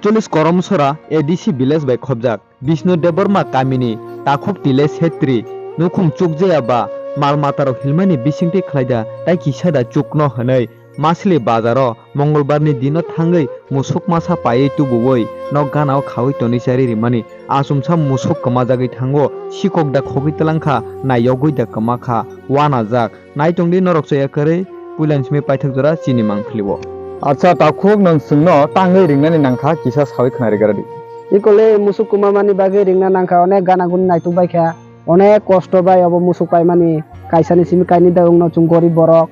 41 করমসরা ADC village by খবজাক বিষ্ণু দেববর্মা কামিনী তাখক তিলে সেত্রি নুখুম চুকজাयाबा माल माताराव हिलमानि बिसिंथि खालायदा ताइ किसादा चुकनो हनै मासलि बाजाराव मंगलबारनि दिनाव थाङै मुसुक मासा पायै तुबुवै न गानाव खावै तनिसारि रिमानि आसुमसा मुसुक कमाजागै थांगो सिककदा खगै तलांखा नायगैदा कमाखा वाना जाक नायतंदि नरकसया करै पुलान्समे पाइथक जरा चिनि मांफलिबो আচ্ছা তাখুক নং সিংনো টাঙ্গै রিংনাनि नांखा किसा सावै खोनारि गारदि इकले मुसुक कुमामानि बागै रिंना नांखा अनेक गाना गुन नायतु बायखा अनेक कष्ट बाय अब मुसुक पाइमानि कायसानि सिमि कायनि दाउनो जुं गरीब बरक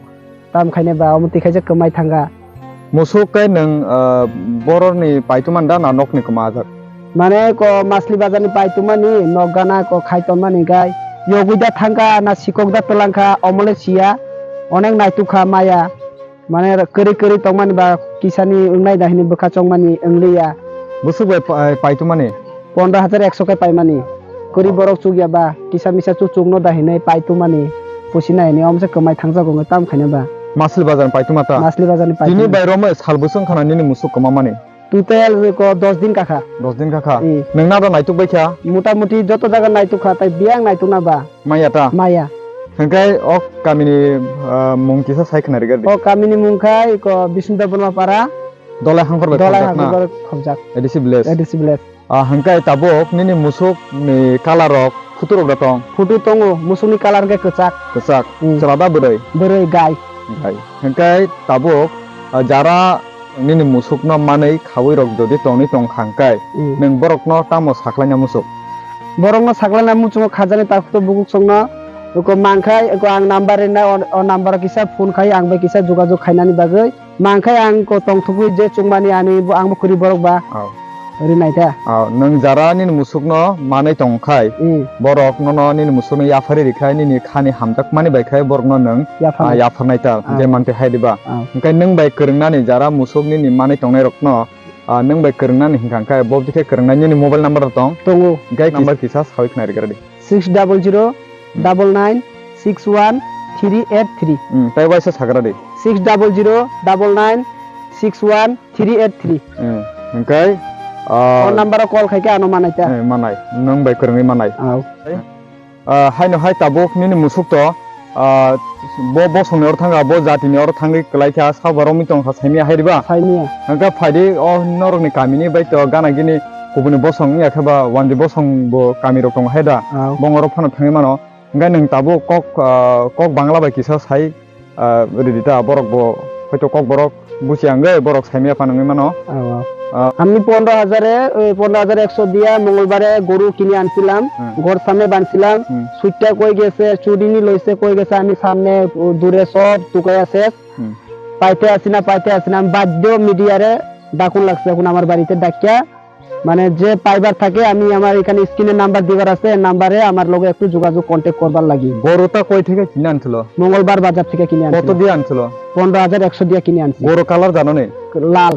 ताम खायने बा अमति खायसे कमाय थांगा मुसुक काय नों बररनि पाइतुमान दा ना नकनि कमाजाक माने को मासलि बाजारनि पाइतुमानि नक गाना को खायतमानि गाय यगुदा थांगा ना सिककदा तलांखा अमले सिया अनेक नायतुखा माया माने करि करि तंमानि बा किसानि उंनाय दाहिनि बखा चंमानि अंगलिया मुसुक पाइतुमानि 15100 काय पाइमानि करि बरक चुगियाबा किसा मिसा चुचुंगनो दाहिनै पाइतुमानि पुसिनायनि अमसे कमाय थांजागो ताम खायनोबा मासलि बाजार पाइतुमाता मासलि बाजारनि तिनि पाइतुमा बायरम सालबोसं खानानि मुसुक कमामानि टोटल को 10 दिन काखा 10 दिन काखा नोंना दा नायतुक बायखा मोटामुटी जत जागा नायतुखा ताइ बियां नायतुना बा मायाता माया हंकाय अक कामिनि मुं किसा सायखनारि गारदि ओ कामिनि मुंखाय को विष्णु बर्मा पारा दलाय हांफोर दलाय हांफोर खबजाक एडिसि विलेज विलेज हंकाय ताबोक निनि मुसुक नि कालारक फुटुरक दातं फुटु तंगो मुसुनि कालार के कचाक चलादा बोरै बोरै गाय हंकाय ताबोक जारा निनि मुसुकनो मानै खावै रक जदि तंनि तंग खांकाय नों बरकनो तामो साखलायना मुसुक बरकनो साखलायना मुसुक खाजानि ताखतो बुकुक संनो को मांखाय को आं नम्बर रेना ओ नम्बर किसा फोन खाय आं बे किसा जोगाजोग खायनानि बागै मांखाय आं को तंथुगु जे चुंमानि आनि आं खुरि बरक बा ओरै नायता नों जारा निनि मुसुकनो मानै तंखाय बरक ननो निनि मुसुकनो याफारि रिखाय निनि खानि हामजाक मानि बायखाय बरकनो नों याफारनायता जे मानते हायदिबा ओंखाय नों बाय करंनानि जारा मुसुक निनि मानै तंनाय रकनो नों बाय करंनानि हिंखांखाय बबदिखे करंनानि निनि मोबाइल नम्बर दं तंगो गाय नम्बर किसा सावै खोनारि गारदि 600996138 ताइ वाइसा सागरादि 600996138 ओंखाय फोन नम्बर कॉल खायके आनो मानायता मानाय नों बाय करंनि मानाय हायनो हाय ताबोक निनि मुसुक तो बो संनायाव थांगा बो जातिनियाव थांगै कलायखा साबाराव मिटं सायमिया हायरिबा सायमिया ओंका फायदे अ नरकनि कामिनि बायतो गानागिनि गुबुन बसं याखबा वानदि बसं बो कामि रक दं हायदा बंगर फानो थाङै मानो ओंखाय नों ताबो कक बांला बाय किसा साय रिदिता बरक बो हयतो कक बरक बुसियांगै बरक सायमिया फानङै मानो আমি 15100 দিয়া মঙ্গলবারে গরু কিনে আনছিলাম ঘর সামনে বানছিলাম সুইটটা কই গেছে চুডিনি লইছে কই গেছে আমি সামনে দূরে সব টুকাই আছে পাইতে আসি না আমি বাধ্য মিডিয়ারে ডাকুন লাগছে এখন আমার বাড়িতে ডাকিয়া মানে যে পাইবার থাকে আমি আমার এখানে স্ক্রিনে নাম্বার দিবার আছে নাম্বারে আমার লগে একটু যোগাযোগ কন্টাক্ট করবার লাগি গরুটা কই থেকে কিনে আনছিল মঙ্গলবার বাজার থেকে কিনে আনছিল কত দিয়ে আনছিল 15100 দিয়া কিনে আনছি গরু কালার জানো নে লাল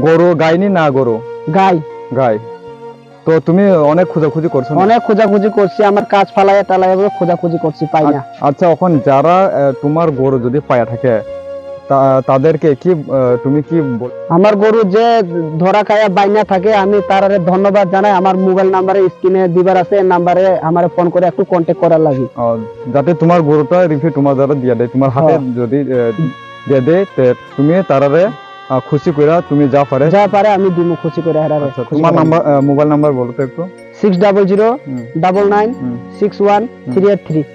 গরু গাইনি না গরু গাই তো তুমি অনেক খোঁজাখুঁজি করছো অনেক খোঁজাখুঁজি করছি আমার কাজ ফালায় টালায় খোঁজাখুঁজি করছি পাই না আচ্ছা এখন যারা তোমার গরু যদি পায়া থাকে তাদেরকে কি তুমি কি আমার গরু যে ধরা খায়া বাইনা থাকে আমি তারারে ধন্যবাদ জানাই আমার মোবাইল নাম্বারে স্ক্রিনে দিবার আছে নাম্বারে আমারে ফোন করে একটু কন্টাক্ট করার লাগি যাতে তোমার গরুটা রিভিউ তোমার যারা দিয়া দেয় তোমার হাতে যদি দিয়ে দেয় তুমি তারারে খুশি কইরা তুমি যা পারে আমি দিমু খুশি কইরা হারারে তোমার নাম্বার মোবাইল নাম্বার বলো তো একটু 600996138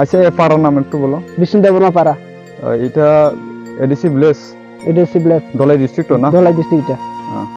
আচ্ছা এই পাড়ার নাম একটু বলো বিষ্ণু দেববর্মা পাড়া এটা এডিসি ভিলেজ দলাই ডিস্ট্রিক্ট না দলাই ডিস্ট্রিক্ট